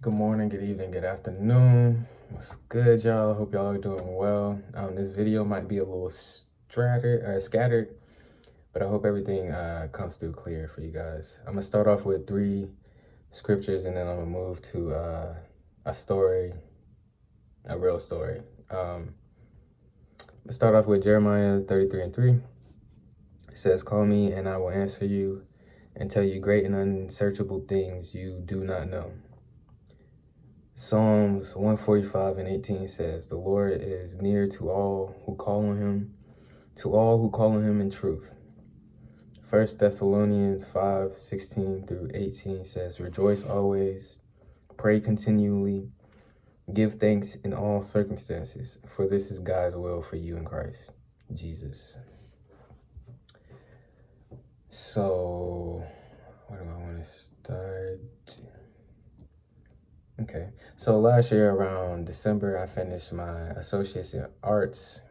Good morning, good evening, good afternoon. What's good, y'all? Hope y'all are doing well. This video might be a little scattered, but I hope everything comes through clear for you guys. I'm gonna start off with 3 scriptures, and then I'm gonna move to a story, a real story. Let's start off with Jeremiah 33:3. It says, "Call me, and I will answer you, and tell you great and unsearchable things you do not know." Psalms 145:18 says, "The Lord is near to all who call on him, in truth." 1 Thessalonians 5:16-18 says, "Rejoice always, pray continually, give thanks in all circumstances, for this is God's will for you in Christ Jesus." So, where do I want to start? Okay, so last year around December, I finished my associates in arts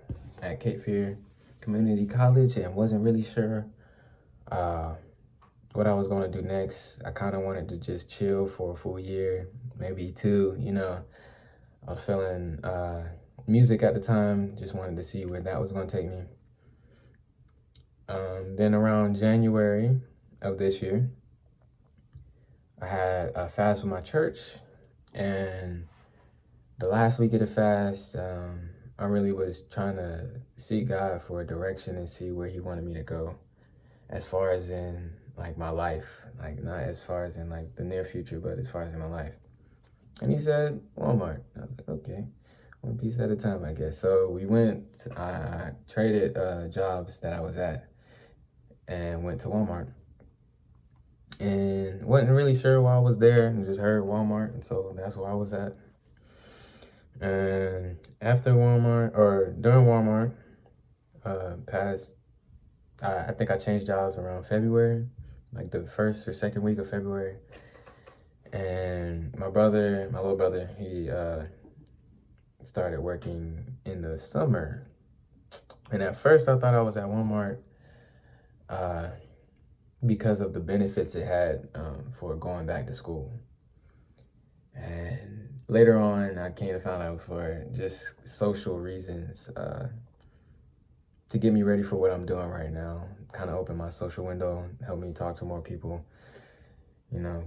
at Cape Fear Community College and wasn't really sure what I was going to do next. I kind of wanted to just chill for a full year, maybe 2, I was feeling music at the time, just wanted to see where that was going to take me. Then around January of this year, I had a fast with my church, and the last week of the fast, I really was trying to seek God for a direction and see where he wanted me to go as far as in like my life, like not as far as in like the near future, but as far as in my life. And he said, Walmart. I was like, okay, one piece at a time, I guess. So we went, I traded jobs that I was at and went to Walmart. And wasn't really sure why I was there, and just heard Walmart, and so that's where I was at. And after Walmart, or during Walmart, I think I changed jobs around February, like the first or second week of February. And my little brother, he started working in the summer. And at first I thought I was at Walmart because of the benefits it had for going back to school. And later on, I came to find out it was for just social reasons, to get me ready for what I'm doing right now, kind of open my social window, help me talk to more people.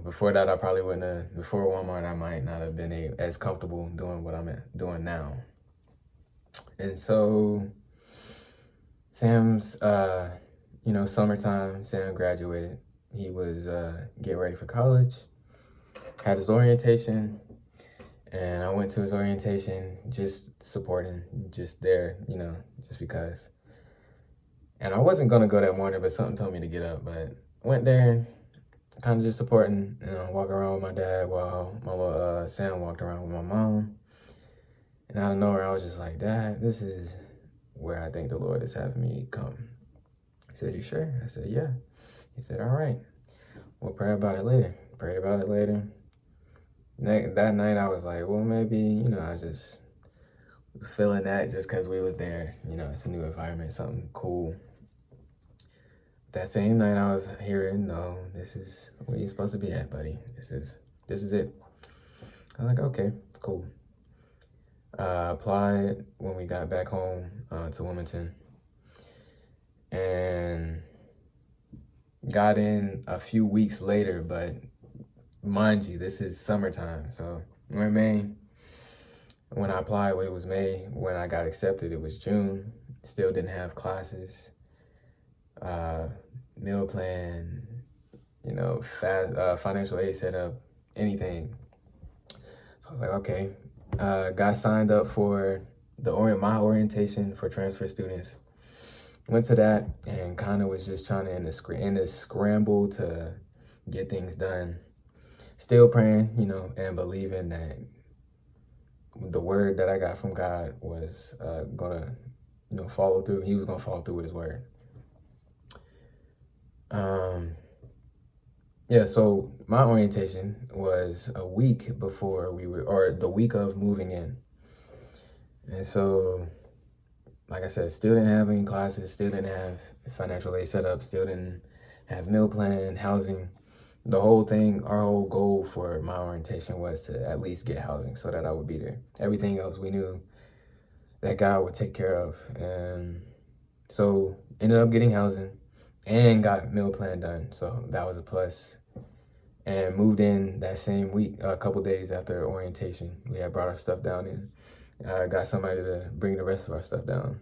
Before that, I probably wouldn't have, before Walmart, I might not have been as comfortable doing what I'm doing now. And so Sam's, summertime, Sam graduated. He was getting ready for college, had his orientation, and I went to his orientation just supporting, just there, just because. And I wasn't going to go that morning, but something told me to get up. But went there, kind of just supporting, walking around with my dad while my little Sam walked around with my mom. And out of nowhere, I was just like, "Dad, this is where I think the Lord is having me come." He said, "You sure?" I said, "Yeah." He said, "All right, we'll pray about it later." Prayed about it later. That night, I was like, well, maybe, I just was feeling that just because we was there. It's a new environment, something cool. That same night, I was hearing, "No, this is where you're supposed to be at, buddy. This is it." I was like, okay, cool. Applied when we got back home to Wilmington, and got in a few weeks later. But mind you, this is summertime, so we're in May. When I applied, it was May. When I got accepted, it was June. Still didn't have classes, meal plan, fast financial aid set up, anything. So I was like, okay. Got signed up for my orientation for transfer students. Went to that and kind of was just trying to in this scramble to get things done. Still praying, and believing that the word that I got from God was gonna, follow through. He was gonna follow through with his word. So my orientation was a week before or the week of moving in. And so, like I said, still didn't have any classes, still didn't have financial aid set up, still didn't have meal plan, housing, the whole thing, our whole goal for my orientation was to at least get housing so that I would be there. Everything else we knew that God would take care of. And so ended up getting housing and got meal plan done. So that was a plus. And moved in that same week, a couple days after orientation. We had brought our stuff down in. Got somebody to bring the rest of our stuff down.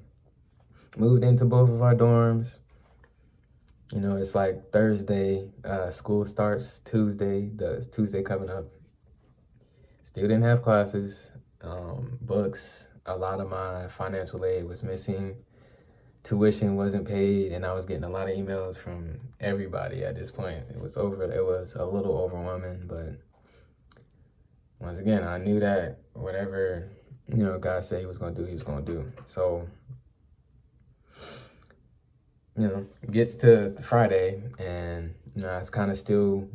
Moved into both of our dorms. You know, it's like Thursday, school starts Tuesday, the Tuesday coming up. Still didn't have classes, books. A lot of my financial aid was missing. Tuition wasn't paid, and I was getting a lot of emails from everybody at this point. It was a little overwhelming, but once again, I knew that whatever, you know, God said he was going to do, he was going to do. So, you know, gets to Friday, and, you know, I was kind of still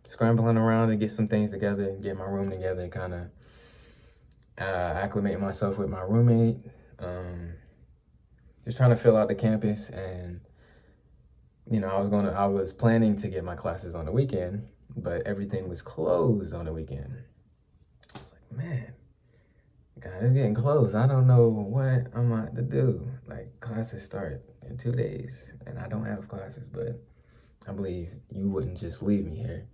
scrambling around to get some things together, get my room together, kind of acclimate myself with my roommate, just trying to fill out the campus. And, you know, I was planning to get my classes on the weekend, but everything was closed on the weekend. I was like, man, God, it's getting close. I don't know what I'm about to do. Like, classes start in 2 days, and I don't have classes, but I believe you wouldn't just leave me here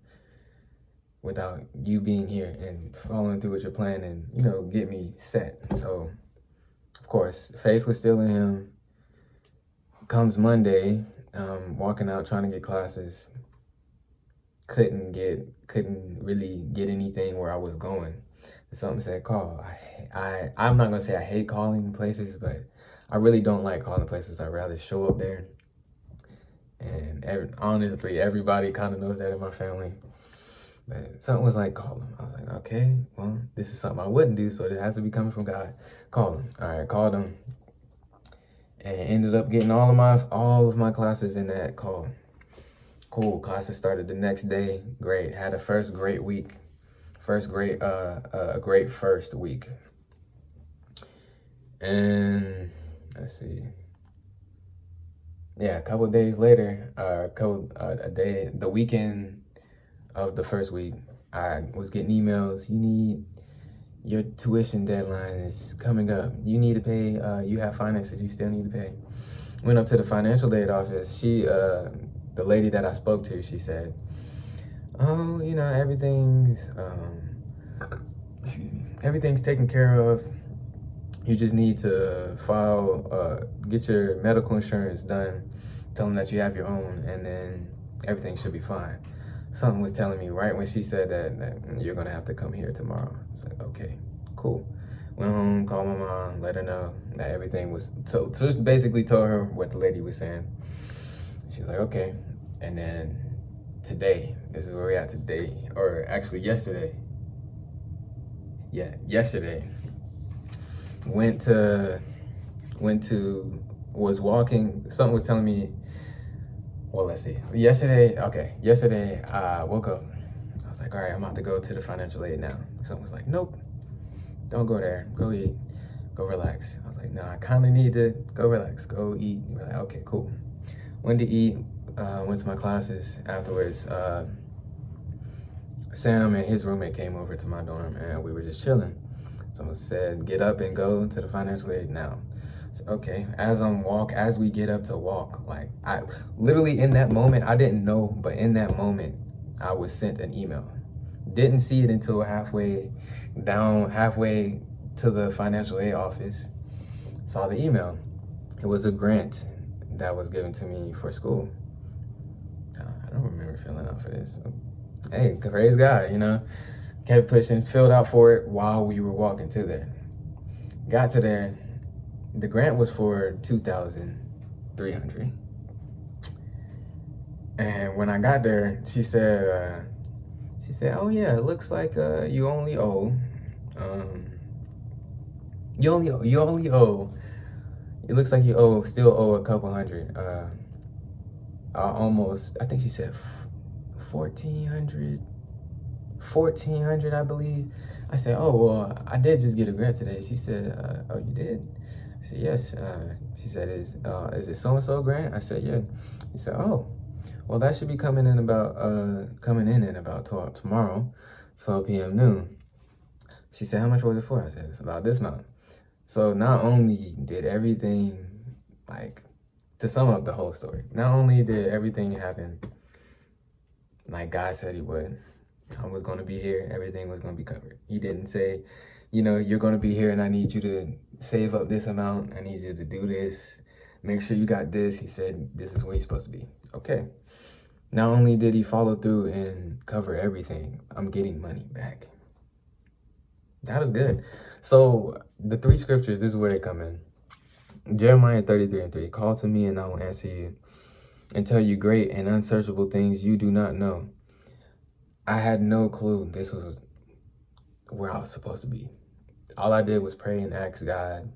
without you being here and following through with your plan and, you know, get me set. So, of course, faith was still in him. Comes Monday, walking out trying to get classes. Couldn't really get anything where I was going. Something said call. I'm not gonna say I hate calling places, but I really don't like calling places. I'd rather show up there. And honestly, everybody kind of knows that in my family. But something was like, call him. I was like, okay, well, this is something I wouldn't do, so it has to be coming from God. Call him. All right, called him. And ended up getting all of my classes in that call. Cool. Classes started the next day. Great. Had a great week. A great first week. And let's see. Yeah, a couple of days later, the weekend of the first week, I was getting emails. Your tuition deadline is coming up. You need to pay, you have finances you still need to pay. Went up to the financial aid office. The lady that I spoke to, she said, oh, you know, everything's taken care of. You just need to get your medical insurance done, tell them that you have your own, and then everything should be fine. Something was telling me right when she said that you're gonna have to come here tomorrow. It's like, okay, cool. Went home, called my mom, let her know that everything was, so just basically told her what the lady was saying. She was like, okay. And then today, this is where we're at today, or actually yesterday. Yeah, yesterday. Was walking, something was telling me, well, let's see. Yesterday, I woke up. I was like, all right, I'm about to go to the financial aid now. Someone was like, nope, don't go there. Go eat. Go relax. I was like, no, I kind of need to go relax. Go eat. We're like, okay, cool. Went to eat. Went to my classes. Afterwards, Sam and his roommate came over to my dorm, and we were just chilling. Someone said, get up and go to the financial aid now. So, okay, as we get up to walk, like I literally in that moment, I didn't know, but in that moment, I was sent an email. Didn't see it until halfway to the financial aid office. Saw the email. It was a grant that was given to me for school. I don't remember filling out for this. Hey, praise God, you know. Kept pushing, filled out for it while we were walking to there. Got to there. The grant was for $2,300. And when I got there, she said, oh yeah, it looks like you only owe, it looks like you still owe a couple hundred. I think she said 1,400, I believe. I said, oh, well, I did just get a grant today. She said, oh, you did? I said, yes. She said, is it so-and-so grant? I said, yeah. She said, oh, Well, that should be coming in about 12 tomorrow, 12 p.m. noon. She said, how much was it for? I said, it's about this amount. So not only did everything, like, to sum up the whole story, not only did everything happen like God said he would, I was going to be here, everything was going to be covered. He didn't say, you're going to be here and I need you to save up this amount. I need you to do this. Make sure you got this. He said, this is where you're supposed to be. Okay. Not only did he follow through and cover everything, I'm getting money back. That is good. So the 3 scriptures, this is where they come in. Jeremiah 33:3, call to me and I will answer you and tell you great and unsearchable things you do not know. I had no clue this was where I was supposed to be. All I did was pray and ask God,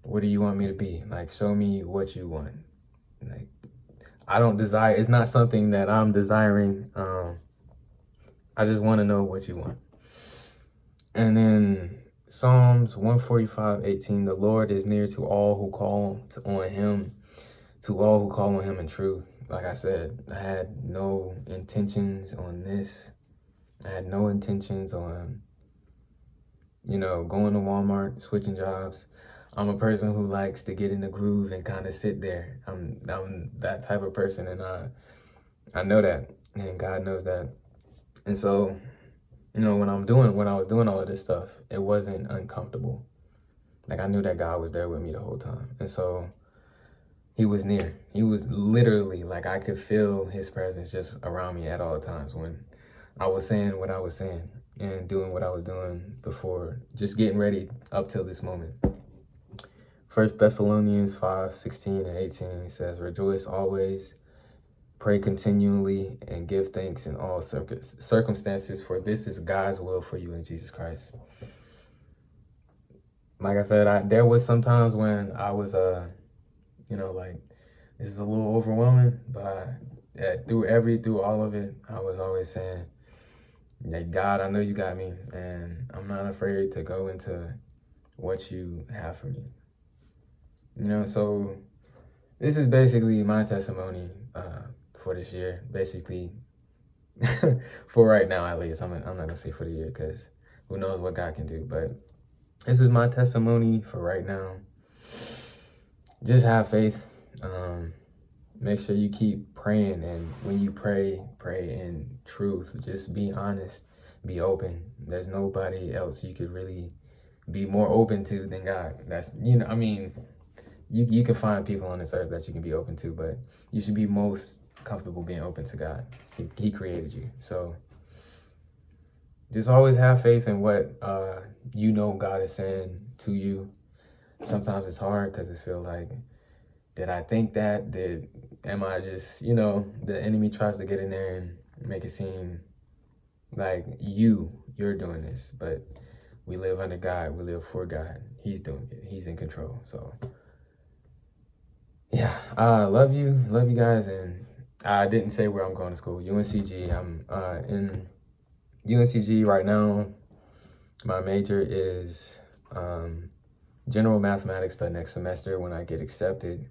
what do you want me to be? Like, show me what you want. Like, I don't desire, it's not something that I'm desiring. I just want to know what you want. And then Psalms 145:18, the Lord is near to all who call on him, to all who call on him in truth. Like I said, I had no intentions on this. I had no intentions on, going to Walmart, switching jobs. I'm a person who likes to get in the groove and kind of sit there. I'm that type of person, and I know that, and God knows that. And so, when I was doing all of this stuff, it wasn't uncomfortable. Like, I knew that God was there with me the whole time. And so he was near. He was literally, like, I could feel his presence just around me at all times when I was saying what I was saying and doing what I was doing before, just getting ready up till this moment. 1 Thessalonians 5:16-18 says, rejoice always, pray continually, and give thanks in all circumstances, for this is God's will for you in Jesus Christ. Like I said, there was some times when I was, like, this is a little overwhelming, but through all of it, I was always saying, that God, I know you got me, and I'm not afraid to go into what you have for me. So this is basically my testimony for this year. Basically, for right now at least. I'm not gonna say for the year, because who knows what God can do. But this is my testimony for right now. Just have faith. Make sure you keep praying, and when you pray in truth. Just be honest, be open. There's nobody else you could really be more open to than God. That's, you can find people on this earth that you can be open to, but you should be most comfortable being open to God. He created you. So just always have faith in what God is saying to you. Sometimes it's hard because it feels like, did I think that? Am I just, the enemy tries to get in there and make it seem like you're doing this, but we live under God. We live for God. He's doing it. He's in control. So yeah, I love you guys. And I didn't say where I'm going to school. UNCG. I'm in UNCG right now. My major is general mathematics, but next semester when I get accepted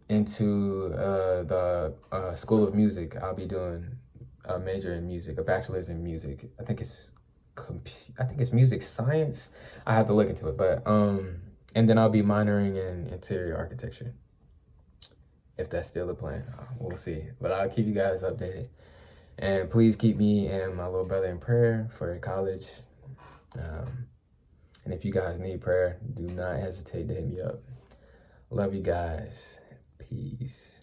into the School of Music, I'll be doing a major in music, a bachelor's in music. I think it's music science. I have to look into it, but and then I'll be minoring in interior architecture. If that's still the plan, we'll see. But I'll keep you guys updated, and please keep me and my little brother in prayer for college. And if you guys need prayer, do not hesitate to hit me up. Love you guys. Peace.